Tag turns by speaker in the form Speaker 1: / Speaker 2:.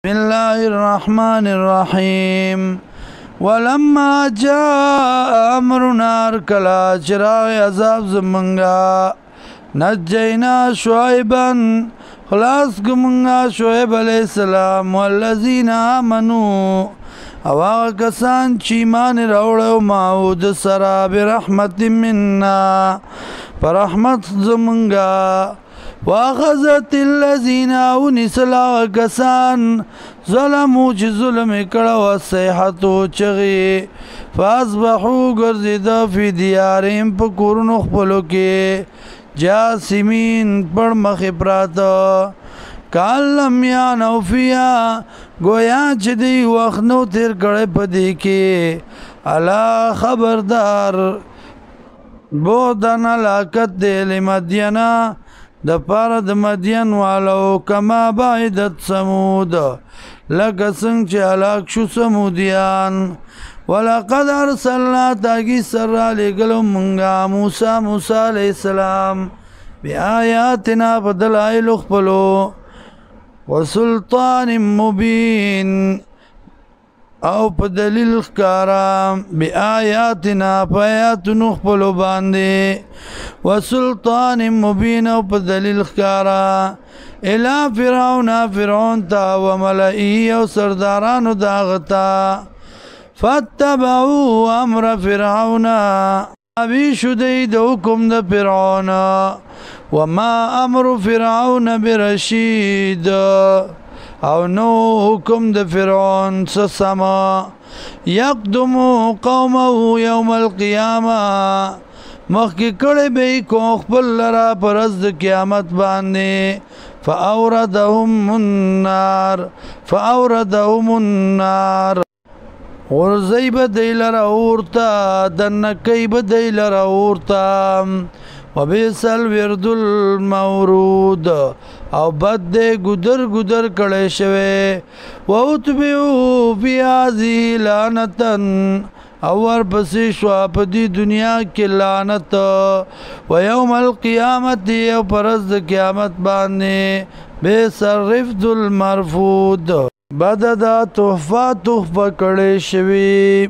Speaker 1: بسم الله الرحمن الرحيم ولما جاء أمرنا كلا چراغ عذاب زمنگا نجينا شعيبا خلاص گمنگا شعيب علیہ السلام والذین آمنوا او آغا کسان چیمان روڑو معود سرا برحمت منا فرحمت زمنگا واخذت الذين ونسلا کسان ظلموا چې ظلم کړه والصيحه چغي فاصبحوا غرزد في ديارهم په کورونو خپلو کې جاسمین پر مخ پرات کالم یا نو فیا گویا چې دی وخت نو تیر کړه پدې کې الا خبردار بودن علاقت دی لمدینا د پاره د مدین والو کما بعدت ثمود لکه څنګه چې هلاک شو ثمودیان ولقد ارسلنا تاگی سر لګلو مونږه موسی علیہ السلام بیااتنا بدلائل خپلو وسلطان مبین او په دلیل ښکارا بیااتنا پیات نخپلو باندې وسلطان مبین او په دلیل ښکارا الی فرعون تا وملئه او سردارانو داغتا فاتبعوا امر فرعون ابي شدید حکم د فرعون وما امر فرعون برشید او نو حکم د فرعون سسما یقدم قومه یوم القیامه مخی کڑی بی کو خپل لرا پرز د قیامت باندې فاوردهم النار ورزی با دی لرا اورتا دنکی با دی لرا اورتا وبئس الورد المورود او بد دے گدر کڑے شوے واتبعوا فی هذه لعنتن اور پسی شواپ دی دنیا کی لعنت و یوم القیامت او پرز قیامت باندے بیس الرفد المرفود بددا تحفہ کڑے شوی